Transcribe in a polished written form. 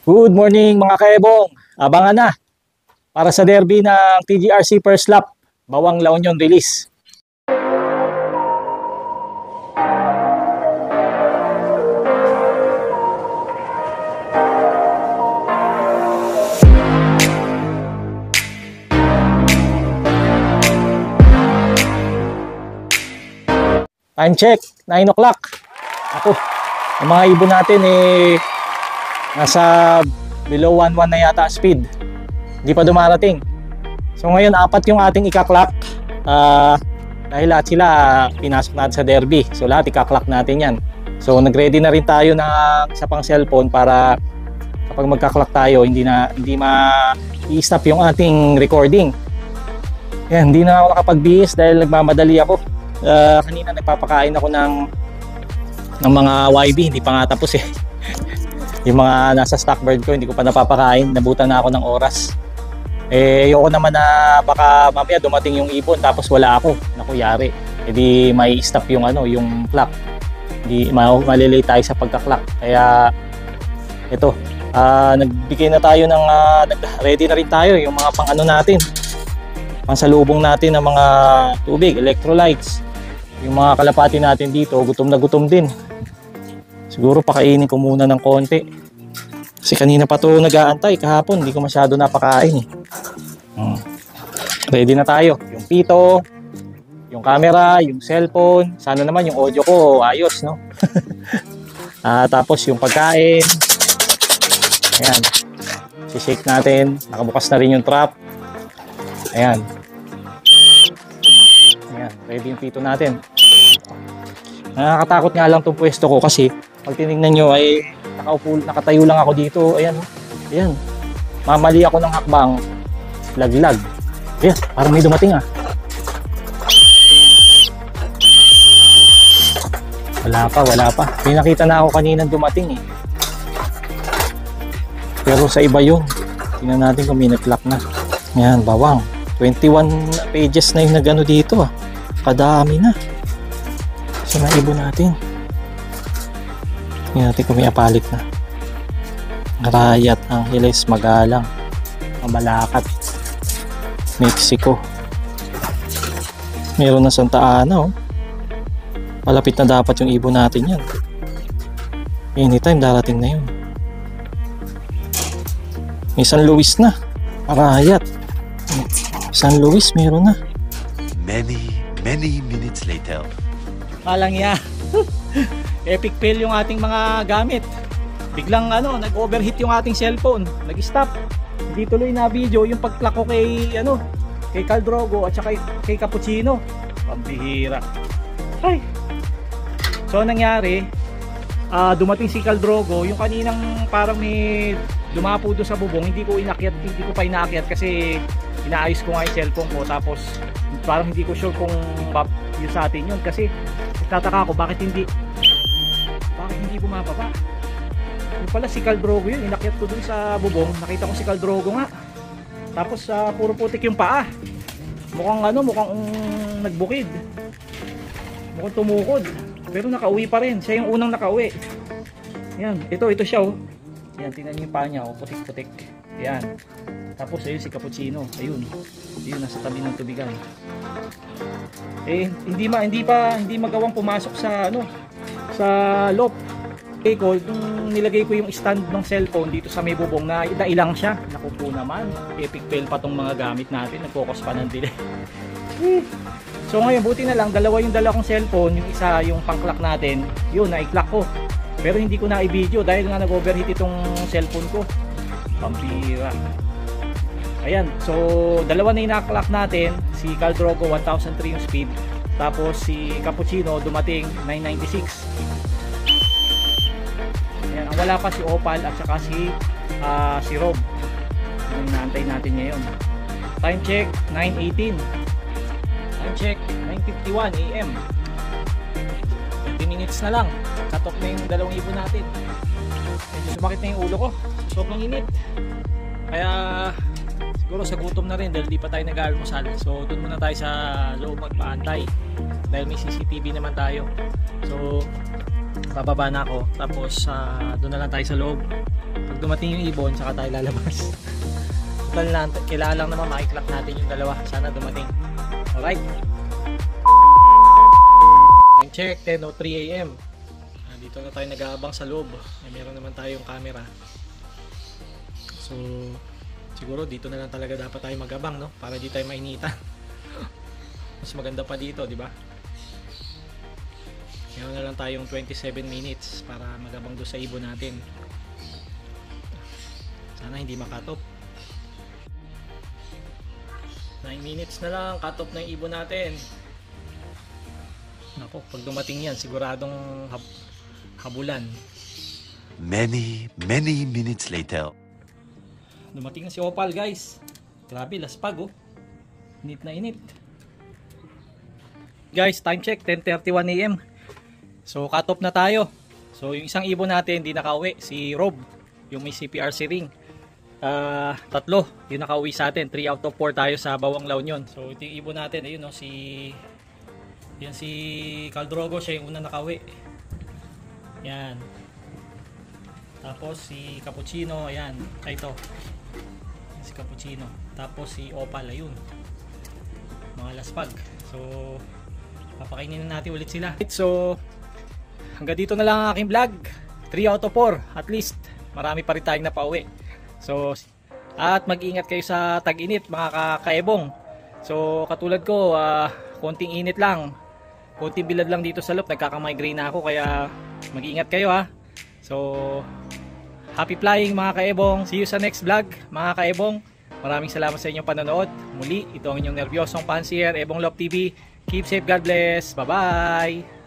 Good morning mga kaebong. Abangan na para sa derby ng TGRC First Lap, Bawang La Union release. Time check, 9 o'clock. Ako, ang mga ibon natin nasa below 1.1 na yata speed. Hindi pa dumarating. So ngayon, 4 yung ating ika-clock. Dahil lahat sila pinasok natin sa derby. So lahat ika-clock natin yan. So nag-ready na rin tayo ng isa pang cellphone para kapag magka-clock tayo, hindi ma-i-stop yung ating recording. Yan, hindi na ako nakapag-bihis dahil nagmamadali ako. Kanina nagpapakain ako ng mga YB, hindi pa nga tapos eh. Yung mga nasa stock bird ko, hindi ko pa napapakain, nabutan na ako ng oras. Ayoko naman na baka mamaya dumating yung ibon tapos wala ako, nakuyari. Hindi may stop yung yung clock. Hindi malilate tayo sa pagka-clock. Kaya ito, nagbigay na tayo ng ready na rin tayo yung mga pang natin. Pangsalubong natin ng mga tubig, electrolytes. Yung mga kalapati natin dito, gutom na gutom din. Siguro pakainin ko muna ng konti. Kasi kanina pa to nag-aantay, kahapon hindi ko masyado napakain eh. Ready na tayo. Yung pito, yung camera, yung cellphone. Sana naman yung audio ko ayos, no? Tapos yung pagkain. Ayan. Si-shake natin. Nakabukas na rin yung trap. Ayan. Ayan. Ready yung pito natin. Nakakatakot nga lang itong pwesto ko kasi pag tinignan nyo ay nakatayo lang ako dito. Ayan. Ayan. Mamali ako ng hakbang. Laglag. Ayan. Parang may dumating ah. Wala pa. May nakita na ako kaninang dumating eh. Pero sa iba yun. Tingnan natin kung may nag-clock na. Ayan. Bawang. 21 pages na yung nag dito ah. Kadami na. So naibon natin. Tingnan natin kung may apalit na. Rayat, Angeles, Magalang, Mamalakat, Mexico. Meron na Santa Ana oh. Malapit na dapat yung ibon natin yan. Anytime darating na yun. May San Luis na. Rayat. San Luis meron na. Many minutes later. Malang ya. Epic fail yung ating mga gamit. Biglang nag-overheat yung ating cellphone. Nag-stop. Hindi tuloy na video yung pag-clock ko kay Caldrogo at saka kay Cappuccino. Pambihira. Ay. So nangyari, dumating si Caldrogo, yung kaninang parang may dumapo doon sa bubong, hindi ko pa inaakyat kasi inaayos ko nga yung cellphone ko, tapos parang hindi ko sure kung yung sa atin yun kasi nagtataka ako bakit hindi bumababa. Yung pala si Caldrogo yun, inakyat ko dun sa bubong, nakita ko si Caldrogo nga, tapos puro putik yung paa, mukhang nagbukid, mukhang tumukod, pero nakauwi pa rin. Siya yung unang nakauwi. Yan, ito siya oh. Yan, tingnan niyo yung paa niya oh, putik-putik. Yan. Tapos ayun si Cappuccino. Ayun, nasa tabi ng tubigan. Hindi magawang pumasok sa sa loop. Nung nilagay ko yung stand ng cellphone dito sa may bubong na ilang siya. Naku po naman, epic fail pa tong mga gamit natin. Nag-focus pa ng delay. So ngayon, buti na lang, dalawa kong cellphone. Yung isa, yung pang-clock natin, yun, na-clock ko. Pero hindi ko na i-video dahil nga nag-overheat itong cellphone ko. Pampira. Ayan, so dalawa na yung na-clock natin. Si Caldrogo 1003 yung speed. Tapos si Cappuccino dumating 996. Ayan, ang wala pa si Opal at saka si Rob. Yung inaantay natin ngayon. Time check 9:18. Time check 9:51 AM. 20 minutes na lang. Cut off na yung dalawang ibon natin. Medyo sumakit na yung ulo ko. Sobrang init. Kaya siguro sa gutom na rin dahil di pa tayo nag-almusal. So doon muna tayo sa loob magpaantay. Dahil may CCTV naman tayo. So bababa na ako. Tapos doon na lang tayo sa loob. Pag dumating yung ibon, saka tayo lalabas. Total na, kailangan lang naman makiklak natin yung dalawa. Sana dumating. Alright. Time check, 10:03 AM. Dito na tayo nag-aabang sa loob. Meron naman tayong camera. So, siguro dito na lang talaga dapat tayo mag-abang, no? Para di tayo mainitan. Mas maganda pa dito, di ba? Meron na lang tayong 27 minutes para mag-abang doon sa ibon natin. Sana hindi makatop. 9 minutes na lang, cut-off na yung ibon natin. Nako, pag dumating yan, siguradong habulan. Many, many minutes later. Dumating na si Opal, guys. Grabe, laspag, oh. Init na init. Guys, time check, 10:31 AM. So, cut-off na tayo. So, yung isang ibon natin, hindi nakauwi. Si Rob, yung may CPRC ring. Tatlo, yung nakauwi sa atin. 3 out of 4 tayo sa Bawang La Union. So, ito yung ibon natin. Ayun, no, yan si Caldrogo, siya yung una nakauwi. Yan. Tapos si Cappuccino, ayan. Ito. Si Cappuccino. Tapos si Opal, ayun. Mga laspag. So, papakainin na natin ulit sila. So, hanggang dito na lang ang aking vlog. 3 out of 4. At least, marami pa rin tayong napauwi. So, at mag-ingat kayo sa tag-init, mga kaebong. So, katulad ko, konting init lang. Konting bilad lang dito sa loob. Nagkaka-migraine na ako, kaya mag-ingat kayo, ha. So, happy flying, mga kaebong. See you sa next vlog, mga kaebong. Maraming salamat sa inyong panonood. Muli, ito ang inyong nervyosong pansier, Ebong Love TV. Keep safe, God bless. Bye-bye!